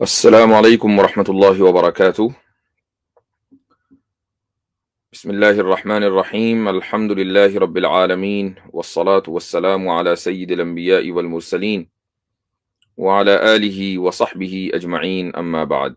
السلام عليكم ورحمة الله وبركاته. بسم الله الرحمن الرحيم. الحمد لله رب العالمين والصلاة والسلام على سيد الأنبياء والمرسلين وعلى آله وصحبه أجمعين أما بعد.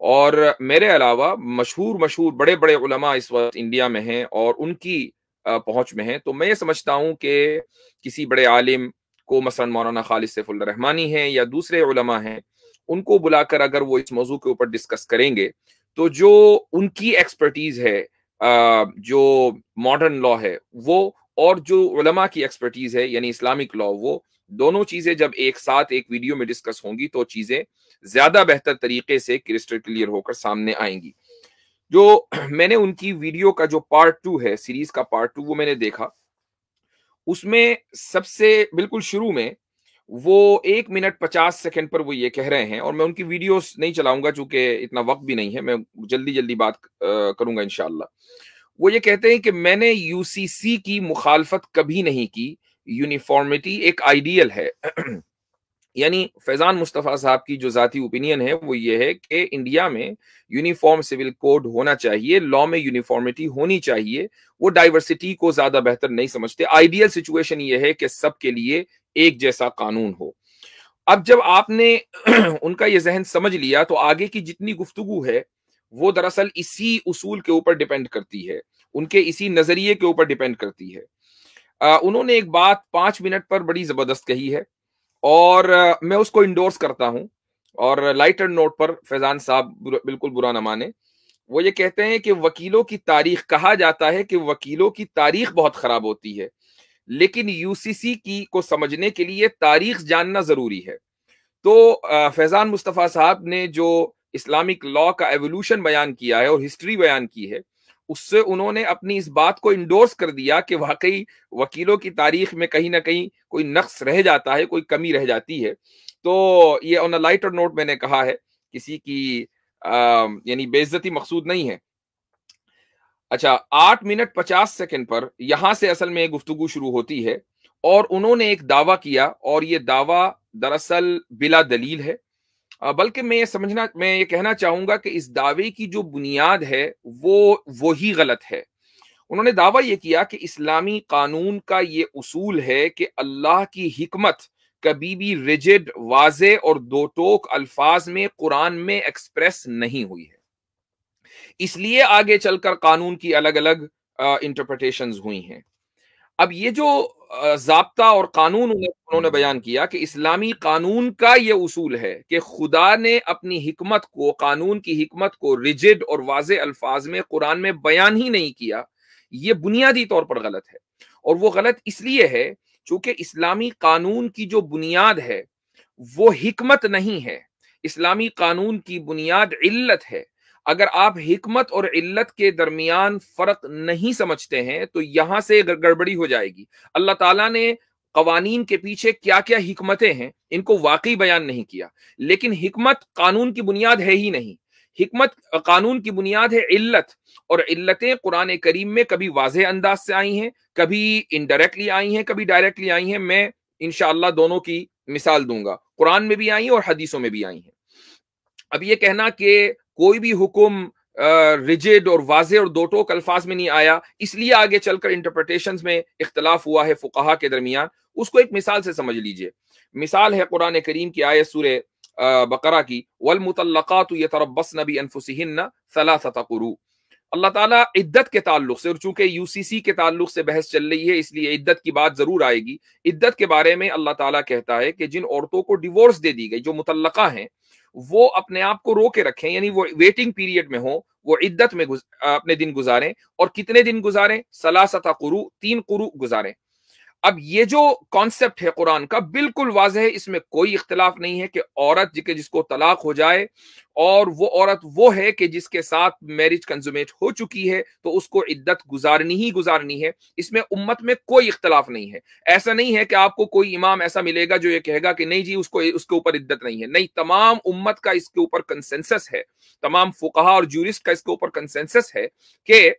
اور میرے علاوہ مشہور بڑے بڑے علماء اس وقت انڈیا میں ہیں اور ان کی پہنچ میں ہیں. تو میں یہ سمجھتا ہوں کہ کسی بڑے عالم کو مثلا مولانا خالد سیف اللہ رحمانی ہیں یا دوسرے علماء ہیں, ان کو بلا کر اگر وہ اس موضوع کے اوپر ڈسکس کریں گے تو جو ان کی ایکسپرٹیز ہے, جو ماڈرن لا ہے وہ, اور جو علماء کی ایکسپرٹیز ہے یعنی اسلامک لا, وہ دونوں چیزیں جب ایک ساتھ ایک ویڈیو میں ڈسکس ہوں گی تو چیزیں زیادہ بہتر طریقے سے کرسٹل کلیئر ہو کر سامنے آئیں گی. جو میں نے ان کی ویڈیو کا جو پارٹ 2 ہے, سیریز کا پارٹ 2, وہ میں نے دیکھا. اس میں سب سے بالکل شروع میں وہ 1 منٹ 50 سیکنڈ پر وہ یہ کہہ رہے ہیں, اور میں ان کی ویڈیوز نہیں چلاؤں گا چونکہ اتنا وقت بھی نہیں ہے, میں جلدی بات کروں گا انشاءاللہ. وہ یہ کہتے ہیں کہ میں نے یو سی سی کی مخالفت کبھی نہیں کی, یونیفارمٹی ایک آئیڈیل ہے. یعنی فیضان مصطفیٰ صاحب کی جو ذاتی اوپینین ہے وہ یہ ہے کہ انڈیا میں یونیفارم سول کوڈ ہونا چاہیے, لا میں یونیفارمٹی ہونی چاہیے. وہ ڈائیورسٹی کو زیادہ بہتر نہیں سمجھتے. آئیڈیل سچویشن یہ ہے کہ سب کے لیے ایک جیسا قانون ہو. اب جب آپ نے ان کا یہ ذہن سمجھ لیا تو آگے کی جتنی گفتگو ہے وہ دراصل اسی اصول کے اوپر ڈیپینڈ کرتی ہے, ان کے اسی نظریے کے اوپر ڈیپینڈ کرتی ہے. انہوں نے ایک بات 5 منٹ پر بڑی زبردست کہی ہے اور میں اس کو انڈورس کرتا ہوں. اور لائٹر نوٹ پر فیضان صاحب بالکل برا نہ مانے, وہ یہ کہتے ہیں کہ وکیلوں کی تاریخ, کہا جاتا ہے کہ وکیلوں کی تاریخ بہت خراب ہوتی ہے, لیکن یو سی سی کی کو سمجھنے کے لیے تاریخ جاننا ضروری ہے. تو فیضان مصطفیٰ صاحب نے جو اسلامک لا کا ایوولوشن بیان کیا ہے اور ہسٹری بیان کی ہے, اس سے انہوں نے اپنی اس بات کو انڈورس کر دیا کہ واقعی وکیلوں کی تاریخ میں کہیں نہ کہیں کوئی نقص رہ جاتا ہے, کوئی کمی رہ جاتی ہے. تو یہ آن اے لائٹر نوٹ میں نے کہا ہے, کسی کی یعنی بے عزتی مقصود نہیں ہے. اچھا, 8 منٹ 50 سیکنڈ پر یہاں سے اصل میں گفتگو شروع ہوتی ہے اور انہوں نے ایک دعویٰ کیا, اور یہ دعویٰ دراصل بلا دلیل ہے. بلکہ میں یہ کہنا چاہوں گا کہ اس دعوے کی جو بنیاد ہے وہ وہی غلط ہے. انہوں نے دعویٰ یہ کیا کہ اسلامی قانون کا یہ اصول ہے کہ اللہ کی حکمت کبھی بھی ریجڈ, واضح اور دو ٹوک الفاظ میں قرآن میں ایکسپریس نہیں ہوئی ہے, اس لیے آگے چل کر قانون کی الگ الگ انٹرپریٹیشنز ہوئی ہیں. اب یہ جو ضابطہ اور قانون انہوں نے بیان کیا کہ اسلامی قانون کا یہ اصول ہے کہ خدا نے اپنی حکمت کو, قانون کی حکمت کو ریجڈ اور واضح الفاظ میں قرآن میں بیان ہی نہیں کیا, یہ بنیادی طور پر غلط ہے. اور وہ غلط اس لیے ہے چونکہ اسلامی قانون کی جو بنیاد ہے وہ حکمت نہیں ہے, اسلامی قانون کی بنیاد علت ہے. اگر آپ حکمت اور علت کے درمیان فرق نہیں سمجھتے ہیں تو یہاں سے گڑبڑی ہو جائے گی. اللہ تعالیٰ نے قوانین کے پیچھے کیا کیا حکمتیں ہیں ان کو واقعی بیان نہیں کیا, لیکن حکمت قانون کی بنیاد ہے ہی نہیں. حکمت قانون کی بنیاد ہے علت, اور علتیں قرآن کریم میں کبھی واضح انداز سے آئی ہیں, کبھی انڈائریکٹلی آئی ہیں, کبھی ڈائریکٹلی آئی ہیں. میں انشاءاللہ دونوں کی مثال دوں گا, قرآن میں بھی آئی ہیں اور حدیثوں میں بھی آئی ہیں. اب یہ کہنا کہ کوئی بھی حکم ریجڈ اور واضح اور دو ٹوک الفاظ میں نہیں آیا اس لیے آگے چل کر انٹرپریٹیشنز میں اختلاف ہوا ہے فقہا کے درمیان, اس کو ایک مثال سے سمجھ لیجئے. مثال ہے قرآن کریم کی آیت سورہ بقرہ کی, والمطلقات یتربصن بانفسہن ثلاثۃ قروء. اللہ تعالیٰ عدت کے تعلق سے, اور چونکہ یو سی سی کے تعلق سے بحث چل رہی ہے اس لیے عدت کی بات ضرور آئے گی. عدت کے بارے میں اللہ تعالیٰ کہتا ہے کہ جن عورتوں کو ڈیورس دے دی گئی, جو مطلقہ ہیں, وہ اپنے آپ کو رو کے رکھیں, یعنی وہ ویٹنگ پیریڈ میں ہوں, وہ عدت میں اپنے دن گزاریں. اور کتنے دن گزاریں؟ ثلاثۃ قروء, 3 قروء گزاریں. اب یہ جو کانسیپٹ ہے قرآن کا بالکل واضح ہے, اس میں کوئی اختلاف نہیں ہے کہ عورت جس کو طلاق ہو جائے, اور وہ عورت وہ ہے کہ جس کے ساتھ میرج کنزومیٹ ہو چکی ہے, تو اس کو عدت گزارنی ہی گزارنی ہے. اس میں امت میں کوئی اختلاف نہیں ہے. ایسا نہیں ہے کہ آپ کو کوئی امام ایسا ملے گا جو یہ کہے گا کہ نہیں جی اس کے اوپر عدت نہیں ہے. نہیں, تمام امت کا اس کے اوپر کنسنسس ہے, تمام فقہا اور جورسٹ کا اس کے اوپر کنسنسس ہے کہ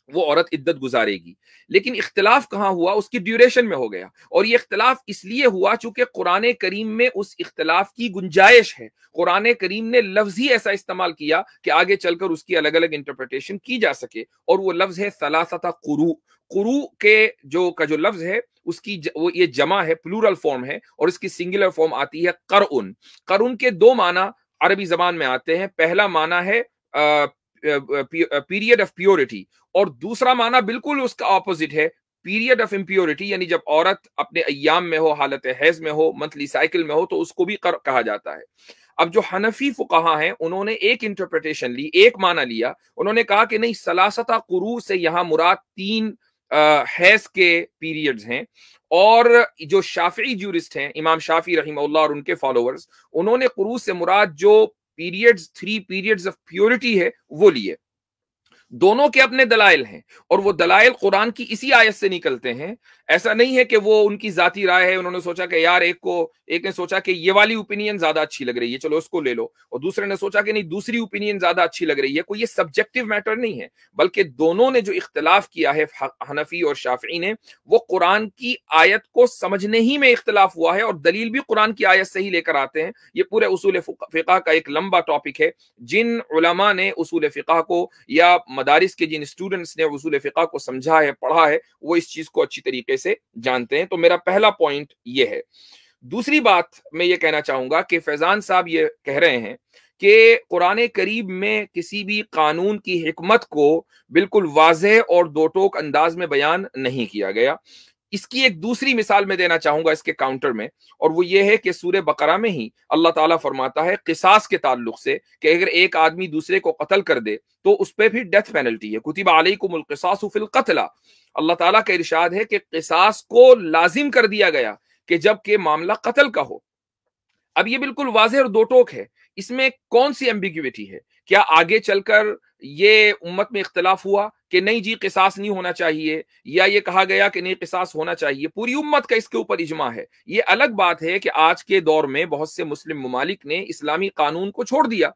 وہ عورت عدت گزارے گی. لیکن اختلاف کہاں ہوا؟ اس کی ڈیوریشن میں ہو گیا. اور یہ اختلاف اس لیے ہوا چونکہ قرآن کریم میں اس اختلاف کی گنجائش ہے. قرآن کریم نے لفظ ہی ایسا استعمال کیا کہ آگے چل کر اس کی الگ الگ انٹرپریٹیشن کی جا سکے, اور وہ لفظ ہے ثلاثۃ قروء. قروء کے جو لفظ ہے اس کی وہ یہ جمع ہے, پلورل فارم ہے, اور اس کی سنگولر فارم آتی ہے قرء. قرء کے 2 معنی عربی زبان میں آتے ہیں. پہلا معنی ہے پیریڈ آف پیورٹی, اور دوسرا معنی بالکل اس کا اپوزٹ ہے, پیریڈ آف امپیورٹی, یعنی جب عورت اپنے ایام میں ہو, حالت حیض میں ہو, منتھلی سائیکل میں ہو, تو اس کو بھی کہا جاتا ہے. اب جو حنفی فقہا ہیں انہوں نے ایک انٹرپریٹیشن لی, ایک معنی لیا. انہوں نے کہا کہ نہیں, ثلاثہ قروء سے یہاں مراد 3 حیض کے پیریڈز ہیں. اور جو شافعی جورسٹ ہیں, امام شافعی رحمہ اللہ اور ان کے فالوورز, انہوں نے قروء سے مراد جو پیریڈز 3 پیریڈز آف پیورٹی ہے وہ لیے. دونوں کے اپنے دلائل ہیں, اور وہ دلائل قرآن کی اسی آیت سے نکلتے ہیں. ایسا نہیں ہے کہ وہ ان کی ذاتی رائے ہے, انہوں نے سوچا کہ یار ایک نے سوچا کہ یہ والی اوپینین زیادہ اچھی لگ رہی ہے, چلو اس کو لے لو, اور دوسرے نے سوچا کہ نہیں, دوسری اوپینین زیادہ اچھی لگ رہی ہے. کوئی یہ سبجیکٹو میٹر نہیں ہے, بلکہ دونوں نے جو اختلاف کیا ہے حنفی اور شافعی نے, وہ قرآن کی آیت کو سمجھنے ہی میں اختلاف ہوا ہے, اور دلیل بھی قرآن کی آیت سے ہی لے کر آتے ہیں. یہ پورے اصول فقہ کا ایک لمبا ٹاپک ہے. جن علماء نے اصول فقہ کو, یا مدارس کے جن اسٹوڈنٹس نے اصول فقہ کو سمجھا ہے, پڑھا ہے, وہ اس چیز کو اچھی طریقے سے جانتے ہیں. تو میرا پہلا پوائنٹ یہ ہے. دوسری بات میں یہ کہنا چاہوں گا کہ فیضان صاحب یہ کہہ رہے ہیں کہ قرآن کریم میں کسی بھی قانون کی حکمت کو بالکل واضح اور دو ٹوک انداز میں بیان نہیں کیا گیا. اس کی ایک دوسری مثال میں دینا چاہوں گا اس کے کاؤنٹر میں, اور وہ یہ ہے کہ سورہ بقرہ میں ہی اللہ تعالیٰ فرماتا ہے قصاص کے تعلق سے کہ اگر ایک آدمی دوسرے کو قتل کر دے تو اس پہ بھی ڈیتھ پینلٹی ہے. کتب علیکم القصاص فی القتل, اللہ تعالیٰ کا ارشاد ہے کہ قصاص کو لازم کر دیا گیا کہ جب کہ معاملہ قتل کا ہو. اب یہ بالکل واضح اور دو ٹوک ہے, اس میں کون سی ایمبیگوٹی ہے؟ کیا آگے چل کر یہ امت میں اختلاف ہوا کہ نہیں جی قصاص نہیں ہونا چاہیے, یا یہ کہا گیا کہ نہیں قصاص ہونا چاہیے؟ پوری امت کا اس کے اوپر اجماع ہے. یہ الگ بات ہے کہ آج کے دور میں بہت سے مسلم ممالک نے اسلامی قانون کو چھوڑ دیا.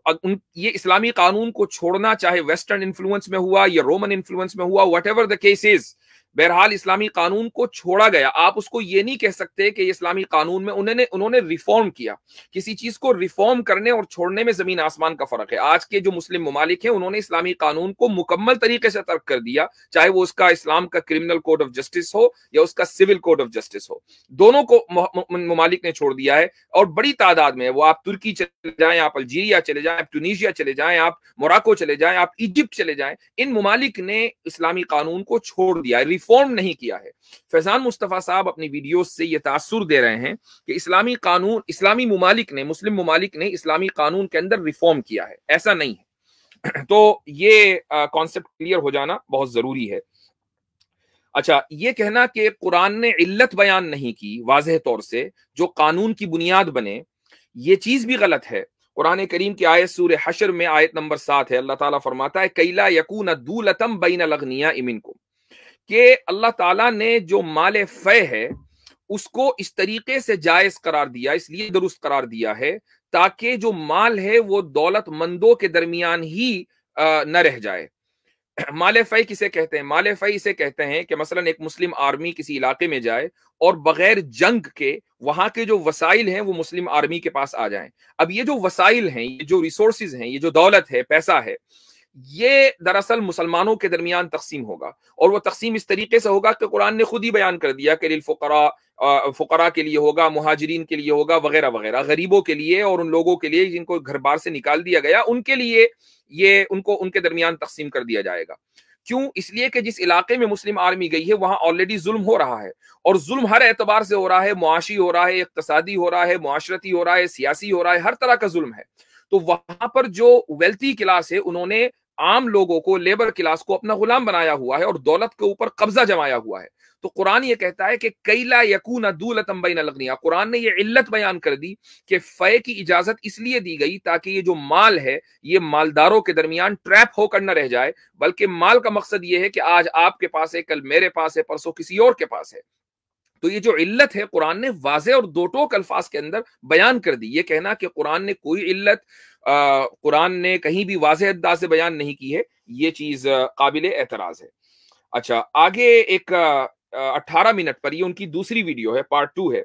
یہ اسلامی قانون کو چھوڑنا چاہے ویسٹرن انفلوئنس میں ہوا یا رومن انفلوئنس میں ہوا, what ever the case is, بہرحال اسلامی قانون کو چھوڑا گیا. آپ اس کو یہ نہیں کہہ سکتے کہ اسلامی قانون میں انہوں نے ریفارم کیا. کسی چیز کو ریفارم کرنے اور چھوڑنے میں زمین آسمان کا فرق ہے. آج کے جو مسلم ممالک ہیں انہوں نے اسلامی قانون کو مکمل طریقے سے ترک کر دیا, چاہے وہ اس کا اسلام کا کرمنل کوڈ آف جسٹس ہو یا اس کا سول کوڈ آف جسٹس ہو, دونوں کو ممالک نے چھوڑ دیا ہے. اور بڑی تعداد میں, وہ آپ ترکی چلے جائیں, آپ الجیریا چلے جائیں, آپ ٹونیشیا چلے جائیں, آپ موراکو چلے جائیں, آپ ایجپٹ چلے جائیں, ان ممالک نے اسلامی قانون کو چھوڑ دیا ہے, ریفارم نہیں کیا ہے. فیضان مصطفیٰ صاحب اپنی ویڈیوز سے یہ تاثر دے رہے ہیں کہ اسلامی قانون, اسلامی ممالک نے, مسلم ممالک نے اسلامی قانون کے اندر ریفارم کیا ہے. ایسا نہیں ہے. تو یہ کانسیپٹ کلیئر ہو جانا بہت ضروری ہے. اچھا, یہ کہنا کہ قرآن نے علت بیان نہیں کی واضح طور سے جو قانون کی بنیاد بنے, یہ چیز بھی غلط ہے. قرآن کریم کی آیت سورہ حشر میں آیت نمبر 7 ہے, اللہ تعالیٰ فرماتا ہے کَیْلَا يَكُونَ دُولَةً بَيْنَ الْأَغْنِيَاءِ مِنْكُمْ, کہ اللہ تعالیٰ نے جو مال فے ہے اس کو اس طریقے سے جائز قرار دیا, اس لیے درست قرار دیا ہے تاکہ جو مال ہے وہ دولت مندوں کے درمیان ہی نہ رہ جائے. مال فی کسے کہتے ہیں؟ مال فی اسے کہتے ہیں کہ مثلا ایک مسلم آرمی کسی علاقے میں جائے اور بغیر جنگ کے وہاں کے جو وسائل ہیں وہ مسلم آرمی کے پاس آ جائیں. اب یہ جو وسائل ہیں, یہ جو ریسورسز ہیں, یہ جو دولت ہے, پیسہ ہے, یہ دراصل مسلمانوں کے درمیان تقسیم ہوگا, اور وہ تقسیم اس طریقے سے ہوگا کہ قرآن نے خود ہی بیان کر دیا کہ للفقراء, فقراء کے لیے ہوگا, مہاجرین کے لیے ہوگا, وغیرہ وغیرہ, غریبوں کے لیے اور ان لوگوں کے لیے جن کو گھر بار سے نکال دیا گیا, ان کے لیے یہ ان کے درمیان تقسیم کر دیا جائے گا. کیوں؟ اس لیے کہ جس علاقے میں مسلم آرمی گئی ہے وہاں آلریڈی ظلم ہو رہا ہے, اور ظلم ہر اعتبار سے ہو رہا ہے, معاشی ہو رہا ہے, اقتصادی ہو رہا ہے, معاشرتی ہو رہا ہے, سیاسی ہو رہا ہے, ہر طرح کا ظلم ہے. تو وہاں پر جو ویلتھی کلاس ہے انہوں نے عام لوگوں کو, لیبر کلاس کو اپنا غلام بنایا ہوا ہے اور دولت کے اوپر قبضہ جمایا ہوا ہے. تو قرآن یہ کہتا ہے کہ کَیْلَا يَكُونَ دُولَةً بَيْنَ الْأَغْنِيَاء, قرآن نے یہ علت بیان کر دی کہ فے کی اجازت اس لیے دی گئی تاکہ یہ جو مال ہے یہ مالداروں کے درمیان ٹریپ ہو کر نہ رہ جائے, بلکہ مال کا مقصد یہ ہے کہ آج آپ کے پاس ہے, کل میرے پاس ہے, پرسوں کسی اور کے پاس ہے. تو یہ جو علت ہے قرآن نے واضح اور دو ٹوک الفاظ کے اندر بیان کر دی. یہ کہنا کہ قرآن نے کوئی علت قرآن نے کہیں بھی واضح انداز سے بیان نہیں کی ہے, یہ چیز قابل اعتراض ہے. اچھا, آگے ایک 18 منٹ پر, یہ ان کی دوسری ویڈیو ہے, پارٹ 2 ہے,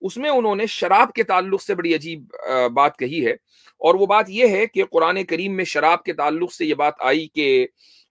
اس میں انہوں نے شراب کے تعلق سے بڑی عجیب بات کہی ہے, اور وہ بات یہ ہے کہ قرآن کریم میں شراب کے تعلق سے یہ بات آئی کہ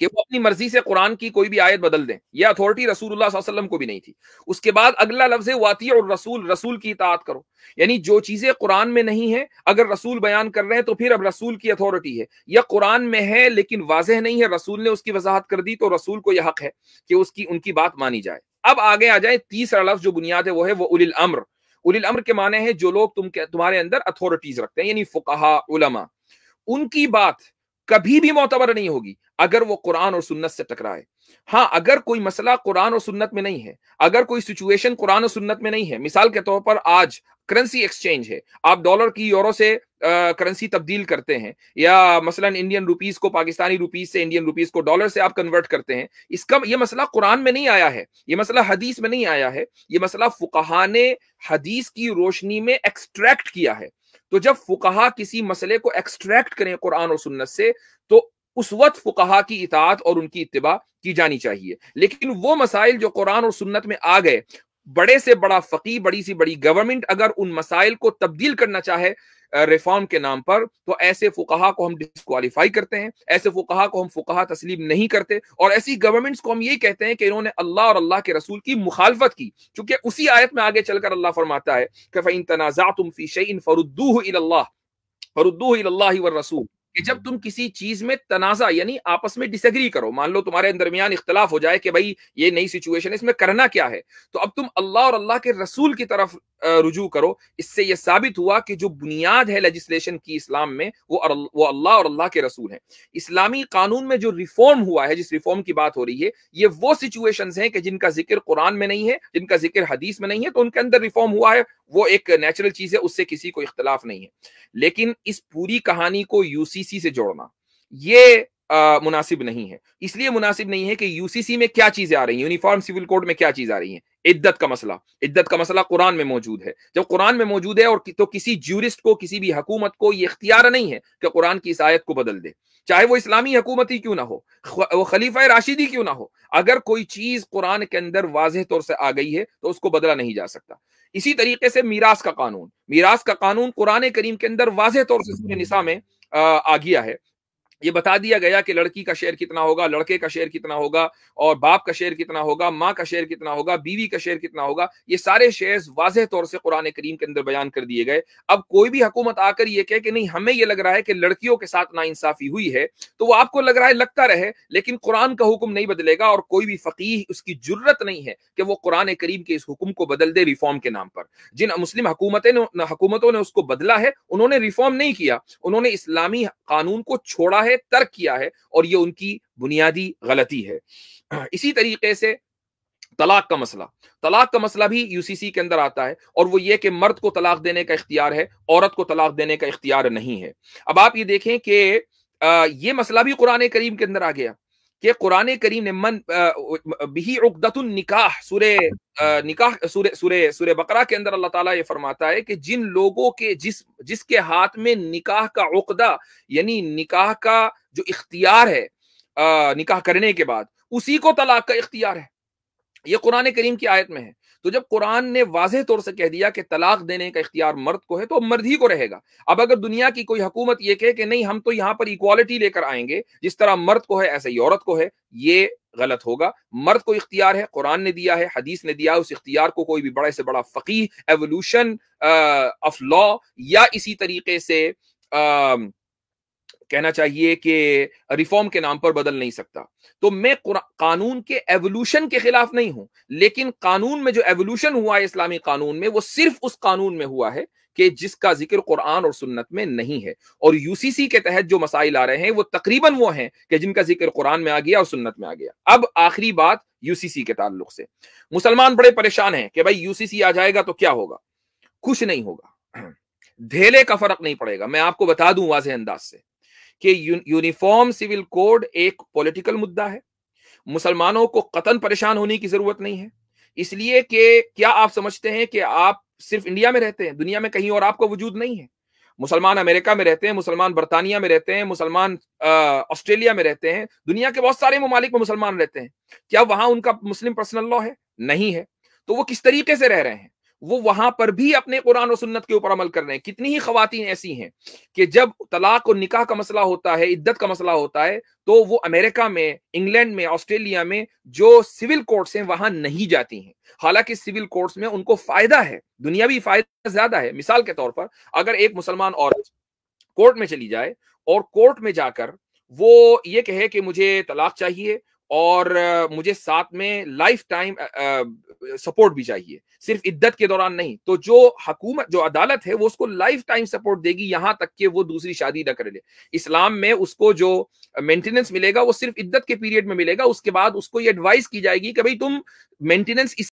کہ وہ اپنی مرضی سے قرآن کی کوئی بھی آیت بدل دیں. یہ اتھارٹی رسول اللہ صلی اللہ علیہ وسلم کو بھی نہیں تھی. اس کے بعد اگلا لفظ ہے واطیعوا الرسول، رسول کی اطاعت کرو. یعنی جو چیزیں قرآن میں نہیں ہیں اگر رسول بیان کر رہے ہیں تو پھر اب رسول کی اتھارٹی ہے. یا قرآن میں ہے لیکن واضح نہیں ہے، رسول نے اس کی وضاحت کر دی تو رسول کو یہ حق ہے کہ ان کی بات مانی جائے. اب آگے آ جائے تیسرا لفظ جو بنیاد ہے وہ ہے وہ اولی الامر. اولی الامر کے معنی ہے جو لوگ تمہارے اندر اتھارٹیز رکھتے ہیں، یعنی فقہا، علماء. ان کی بات کبھی بھی معتبر نہیں ہوگی اگر وہ قرآن اور سنت سے ٹکرائے. ہاں اگر کوئی مسئلہ قرآن اور سنت میں نہیں ہے، اگر کوئی سچویشن قرآن اور سنت میں نہیں ہے، مثال کے طور پر آج کرنسی ایکسچینج ہے، آپ ڈالر کی یورو سے کرنسی تبدیل کرتے ہیں، یا مثلا انڈین روپیز کو پاکستانی روپیز سے، انڈین روپیز کو ڈالر سے آپ کنورٹ کرتے ہیں. اس کا یہ مسئلہ قرآن میں نہیں آیا ہے، یہ مسئلہ حدیث میں نہیں آیا ہے، یہ مسئلہ فقہا نے حدیث کی روشنی میں ایکسٹریکٹ کیا ہے. تو جب فقہا کسی مسئلے کو ایکسٹریکٹ کریں قرآن اور سنت سے تو اس وقت فقہا کی اطاعت اور ان کی اتباع کی جانی چاہیے. لیکن وہ مسائل جو قرآن اور سنت میں آ گئے، بڑے سے بڑا فقی، بڑی سی بڑی گورنمنٹ اگر ان مسائل کو تبدیل کرنا چاہے ریفارم کے نام پر تو ایسے فقہا کو ہم ڈسکوالیفائی کرتے ہیں، ایسے فقہا کو ہم فقہا تسلیم نہیں کرتے، اور ایسی گورنمنٹس کو ہم یہ کہتے ہیں کہ انہوں نے اللہ اور اللہ کے رسول کی مخالفت کی. چونکہ اسی آیت میں آگے چل کر اللہ فرماتا ہے کہ فَإِن تَنَازَعْتُمْ فِي شَيْءٍ فَرُدُّوهُ إِلَى اللَّهِ وَالرَّسُولِ، کہ جب تم کسی چیز میں تنازع یعنی آپس میں ڈس ایگری کرو، مان لو تمہارے درمیان اختلاف ہو جائے کہ بھائی یہ نئی سچویشن ہے، اس میں کرنا کیا ہے، تو اب تم اللہ اور اللہ کے رسول کی طرف رجوع کرو. اس سے یہ ثابت ہوا کہ جو بنیاد ہے لیجسلیشن کی اسلام میں وہ اللہ اور اللہ کے رسول ہیں. اسلامی قانون میں جو ریفارم ہوا ہے، جس ریفارم کی بات ہو رہی ہے، یہ وہ سچویشنز ہیں کہ جن کا ذکر قرآن میں نہیں ہے، جن کا ذکر حدیث میں نہیں ہے، تو ان کے اندر ریفارم ہوا ہے. وہ ایک نیچرل چیز ہے، اس سے کسی کو اختلاف نہیں ہے. لیکن اس پوری کہانی کو یو سی سی سے جوڑنا یہ مناسب نہیں ہے. اس لیے مناسب نہیں ہے کہ یو سی سی میں کیا چیزیں آ رہی ہیں، یونیفارم سول کوڈ میں کیا چیز آ رہی ہیں. عدت کا مسئلہ قرآن میں موجود ہے. جب قرآن میں موجود ہے اور تو کسی جورسٹ کو، کسی بھی حکومت کو یہ اختیار نہیں ہے کہ قرآن کی اس آیت کو بدل دے، چاہے وہ اسلامی حکومت ہی کیوں نہ ہو، وہ خلیفہ راشدی کیوں نہ ہو. اگر کوئی چیز قرآن کے اندر واضح طور سے آ گئی ہے تو اس کو بدلا نہیں جا سکتا. اسی طریقے سے میراث کا قانون قرآن کریم کے اندر واضح طور سے سورہ نساء میں آ گیا ہے. یہ بتا دیا گیا کہ لڑکی کا شیئر کتنا ہوگا، لڑکے کا شیئر کتنا ہوگا، اور باپ کا شیئر کتنا ہوگا، ماں کا شیئر کتنا ہوگا، بیوی کا شیئر کتنا ہوگا. یہ سارے شیئرز واضح طور سے قرآن کریم کے اندر بیان کر دیے گئے. اب کوئی بھی حکومت آ کر یہ کہے کہ نہیں ہمیں یہ لگ رہا ہے کہ لڑکیوں کے ساتھ ناانصافی ہوئی ہے، تو وہ آپ کو لگ رہا ہے لگتا رہے، لیکن قرآن کا حکم نہیں بدلے گا، اور کوئی بھی فقیہ اس کی جرت نہیں ہے کہ وہ قرآن کریم کے اس حکم کو بدل دے ریفارم کے نام پر. جن مسلم حکومتوں نے اس کو بدلا ہے، انہوں نے ریفارم نہیں کیا، انہوں نے اسلامی قانون کو چھوڑا ہے، ترک کیا ہے، اور یہ ان کی بنیادی غلطی ہے. اسی طریقے سے طلاق کا مسئلہ بھی یو سی سی کے اندر آتا ہے، اور وہ یہ کہ مرد کو طلاق دینے کا اختیار ہے، عورت کو طلاق دینے کا اختیار نہیں ہے. اب آپ یہ دیکھیں کہ یہ مسئلہ بھی قرآن کریم کے اندر آ گیا کہ قرآن کریم نے من بہی عقدۃ النکاح، سورہ بقرہ کے اندر اللہ تعالیٰ یہ فرماتا ہے کہ جن لوگوں کے جس کے ہاتھ میں نکاح کا عقدہ یعنی نکاح کا جو اختیار ہے نکاح کرنے کے بعد، اسی کو طلاق کا اختیار ہے. یہ قرآن کریم کی آیت میں ہے. تو جب قرآن نے واضح طور سے کہہ دیا کہ طلاق دینے کا اختیار مرد کو ہے تو مرد ہی کو رہے گا. اب اگر دنیا کی کوئی حکومت یہ کہے کہ نہیں ہم تو یہاں پر ایکوالٹی لے کر آئیں گے، جس طرح مرد کو ہے ایسے ہی عورت کو ہے، یہ غلط ہوگا. مرد کو اختیار ہے، قرآن نے دیا ہے، حدیث نے دیا ہے. اس اختیار کو کوئی بھی بڑے سے بڑا فقیہ ایوولوشن آف لا یا اسی طریقے سے کہنا چاہیے کہ ریفارم کے نام پر بدل نہیں سکتا. تو میں قانون کے ایوولوشن کے خلاف نہیں ہوں، لیکن قانون میں جو ایوولوشن ہوا ہے اسلامی قانون میں، وہ صرف اس قانون میں ہوا ہے کہ جس کا ذکر قرآن اور سنت میں نہیں ہے. اور یو سی سی کے تحت جو مسائل آ رہے ہیں وہ تقریباً وہ ہیں کہ جن کا ذکر قرآن میں آ گیا اور سنت میں آ گیا. اب آخری بات یو سی سی کے تعلق سے، مسلمان بڑے پریشان ہیں کہ بھائی یو سی سی آ جائے گا تو کیا ہوگا. کچھ نہیں ہوگا، دھیلے کا فرق نہیں پڑے گا. میں آپ کو بتا دوں واضح انداز سے کہ یونیفارم سول کوڈ ایک پولیٹیکل مدعا ہے. مسلمانوں کو قطعاً پریشان ہونے کی ضرورت نہیں ہے، اس لیے کہ کیا آپ سمجھتے ہیں کہ آپ صرف انڈیا میں رہتے ہیں، دنیا میں کہیں اور آپ کا وجود نہیں ہے؟ مسلمان امریکہ میں رہتے ہیں، مسلمان برطانیہ میں رہتے ہیں، مسلمان آسٹریلیا میں رہتے ہیں، دنیا کے بہت سارے ممالک میں مسلمان رہتے ہیں. کیا وہاں ان کا مسلم پرسنل لا ہے؟ نہیں ہے. تو وہ کس طریقے سے رہ رہے ہیں؟ وہ وہاں پر بھی اپنے قرآن و سنت کے اوپر عمل کر رہے ہیں. کتنی ہی خواتین ایسی ہیں کہ جب طلاق اور نکاح کا مسئلہ ہوتا ہے، عدت کا مسئلہ ہوتا ہے، تو وہ امریکہ میں، انگلینڈ میں، آسٹریلیا میں جو سول کورٹس ہیں وہاں نہیں جاتی ہیں. حالانکہ سول کورٹس میں ان کو فائدہ ہے، دنیاوی فائدہ زیادہ ہے. مثال کے طور پر اگر ایک مسلمان عورت کورٹ میں چلی جائے اور کورٹ میں جا کر وہ یہ کہے کہ مجھے طلاق چاہیے اور مجھے ساتھ میں لائف ٹائم سپورٹ بھی چاہیے، صرف عدت کے دوران نہیں، تو جو حکومت، جو عدالت ہے، وہ اس کو لائف ٹائم سپورٹ دے گی یہاں تک کہ وہ دوسری شادی نہ کر لے. اسلام میں اس کو جو مینٹیننس ملے گا وہ صرف عدت کے پیریڈ میں ملے گا. اس کے بعد اس کو یہ ایڈوائز کی جائے گی کہ بھئی تم مینٹیننس